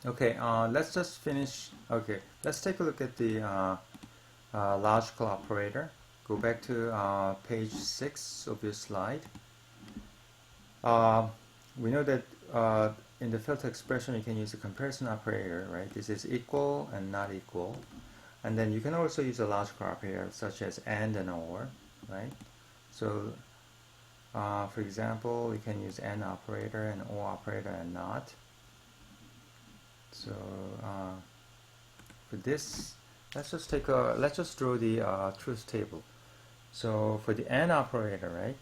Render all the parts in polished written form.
Okay, let's just finish. Okay, let's take a look at the logical operator. Go back to page 6 of your slide. We know that in the filter expression you can use a comparison operator, right? This is equal and not equal. And then you can also use a logical operator such as AND and OR, right? So for example, we can use AND operator and OR operator and NOT. So for this, let's just draw the truth table. So for the AND operator, right?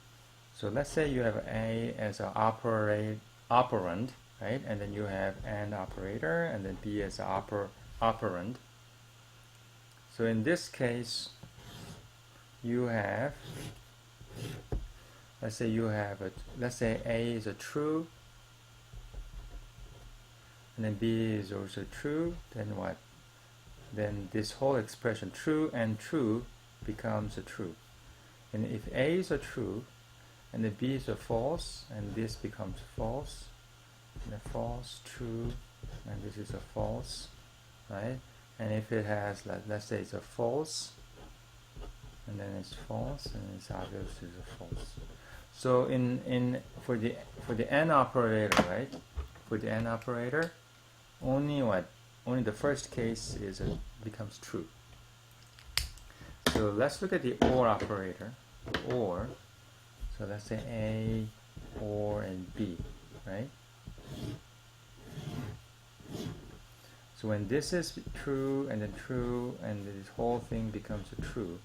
So let's say you have A as an operand, right? And then you have AND operator, and then B as an operand. So in this case, you have, let's say A is a true, and then B is also true. Then what? Then this whole expression, true and true, becomes a true. And if A is a true, and then B is a false, and this becomes false, and then false, true, and this is a false, right? And if it has, let's say it's a false, and then it's false, and it's obviously a false. So for the AND operator, right? For the AND operator, only the first case becomes true. So let's look at the OR operator. OR. So let's say A, OR, and B, right? So when this is true, and then this whole thing becomes a true.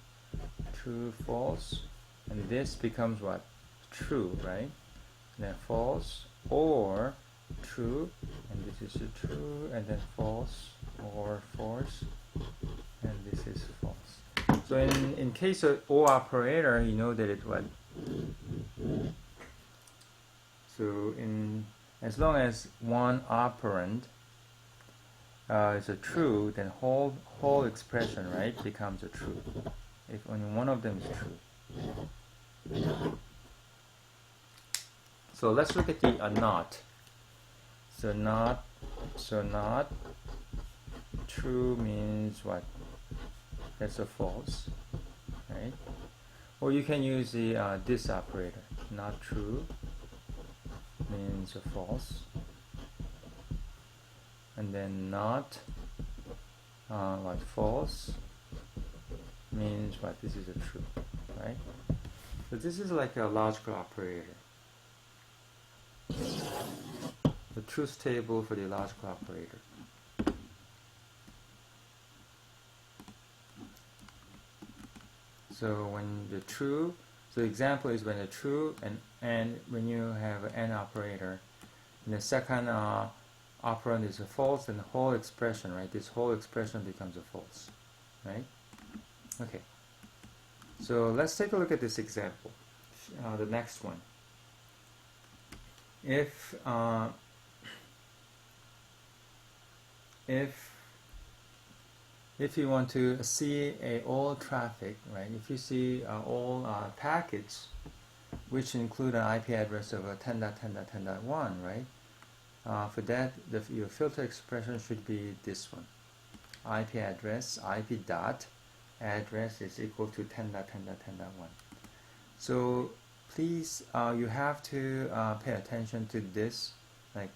True, false, and this becomes what? True, right? And then false, or true, and this is a true, and then false, or false, and this is false. So in case of OR operator, you know that it what? So as long as one operand is a true, then whole expression, right, becomes a true. If only one of them is true. So let's look at the NOT. So not true means what? That's a false, right? Or you can use the this operator. Not true means a false, and then not what? False means what? This is a true, right? So this is like a logical operator. The truth table for the logical operator. So when the true, so the example is when the true and when you have an AND operator, and the second operand is a false, then the whole expression, right? This whole expression becomes a false, right? Okay. So let's take a look at this example. The next one. If you want to see all traffic, right? If you see all packets, which include an IP address of 10.10.10.1, right? For that, your filter expression should be this one: IP address, IP dot address is equal to 10.10.10.1. So please, you have to pay attention to this. Like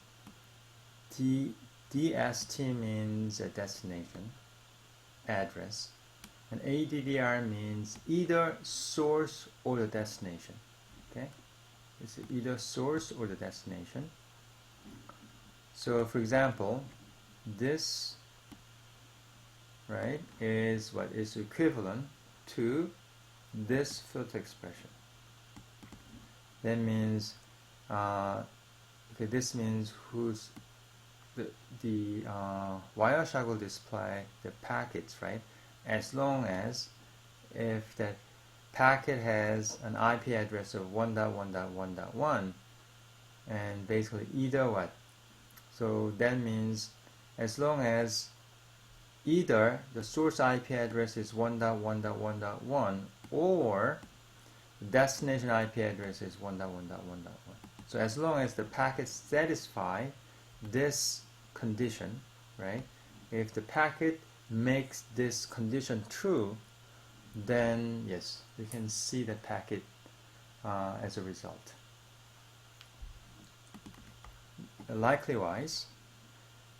DST means a destination address, and ADDR means either source or the destination. Okay, it's either source or the destination. So for example, this, right, is what is equivalent to this filter expression. That means okay, this means the Wireshark will display the packets, right? As long as if that packet has an IP address of 1.1.1.1, and basically either what? So that means as long as either the source IP address is 1.1.1.1 or the destination IP address is 1.1.1.1. So as long as the packets satisfy this condition, right? If the packet makes this condition true, then yes, we can see the packet as a result. Likewise,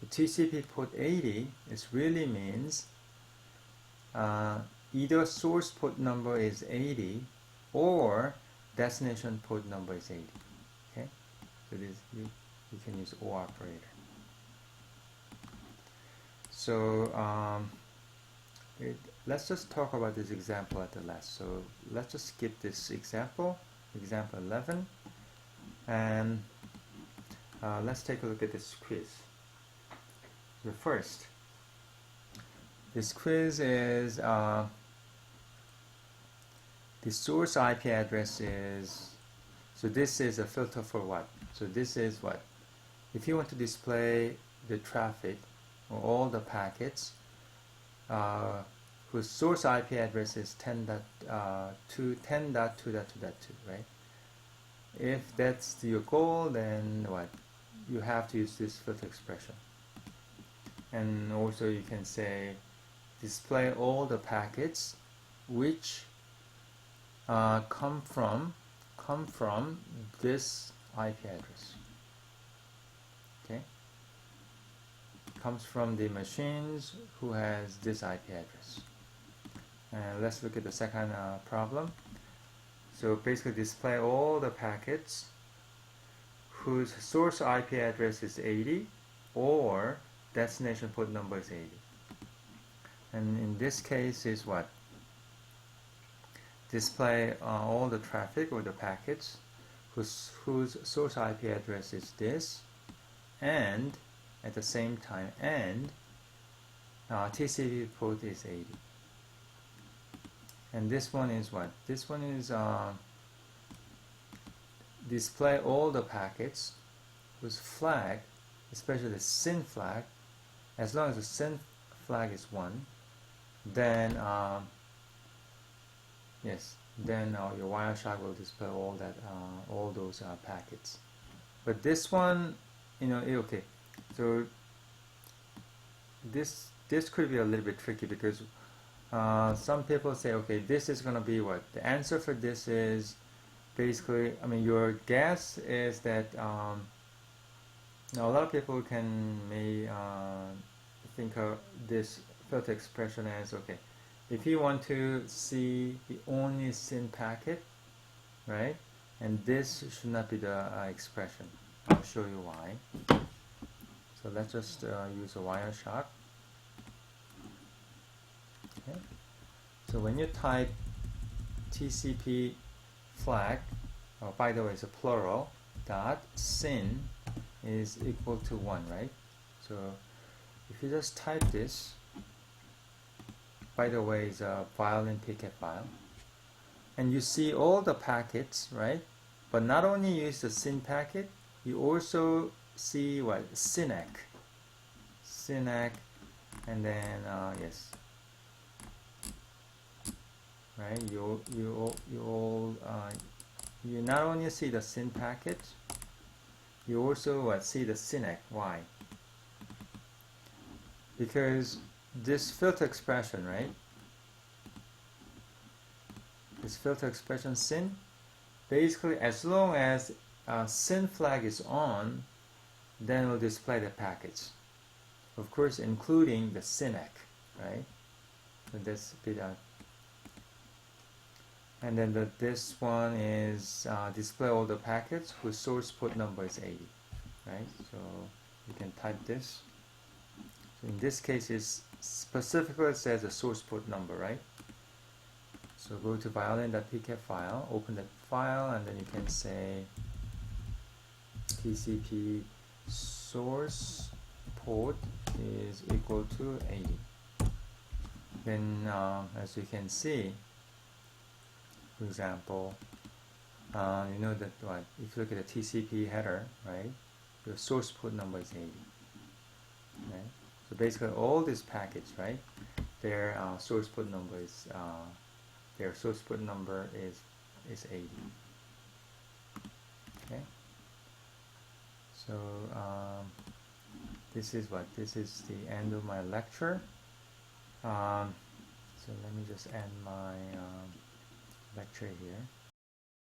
the TCP port 80 really means either source port number is 80 or destination port number is 80. Okay, so this you can use OR operator. So let's just talk about this example at the last. So let's just skip this example 11, and let's take a look at this quiz. So first, this quiz is the source IP address is, so this is a filter for what? So this is what? If you want to display the traffic or all the packets whose source IP address is 10.2.2.2.2, right? If that's your goal, then what? You have to use this filter expression. And also you can say display all the packets which come from this IP address. Okay, comes from the machines who has this IP address. And let's look at the second problem. So basically display all the packets whose source IP address is 80 or destination port number is 80. And in this case is what? Display all the traffic or the packets whose source IP address is this, and at the same time, and TCP port is 80. And this one is what? This one is display all the packets whose flag, especially the SYN flag, as long as the SYN flag is 1, then yes, then your Wireshark will display all that, all those packets. But this one, okay. So this could be a little bit tricky because some people say, okay, this is going to be what? The answer for this is basically, your guess is that now a lot of people may think of this filter expression as, okay, if you want to see the only SYN packet, right, and this should not be the expression. I'll show you why. So let's just use a Wireshark. Okay. So when you type TCP flag, by the way, it's a plural, dot SYN is equal to 1, right? So if you just type this, by the way, it's a violin picket file, and you see all the packets, right? But not only use the SYN packet, you also see what? SYNAC, and then yes, right? You not only see the SYN packet, you also see the SYNAC. Why? Because this filter expression, right? This filter expression SYN, basically as long as SYN flag is on, then it will display the packets. Of course, including the SYNAC, right? So that's a bit and then this one is display all the packets whose source port number is 80, right? So you can type this. So in this case, it specifically says a source port number, right? So go to violin.pk file, open that file, and then you can say TCP source port is equal to 80. Then as you can see, for example, you know that what? If you look at the TCP header, right, your source port number is 80. Right? So basically, all these packets, right, their source port number is 80. Okay. So this is what? This is the end of my lecture. So let me just end my lecture here.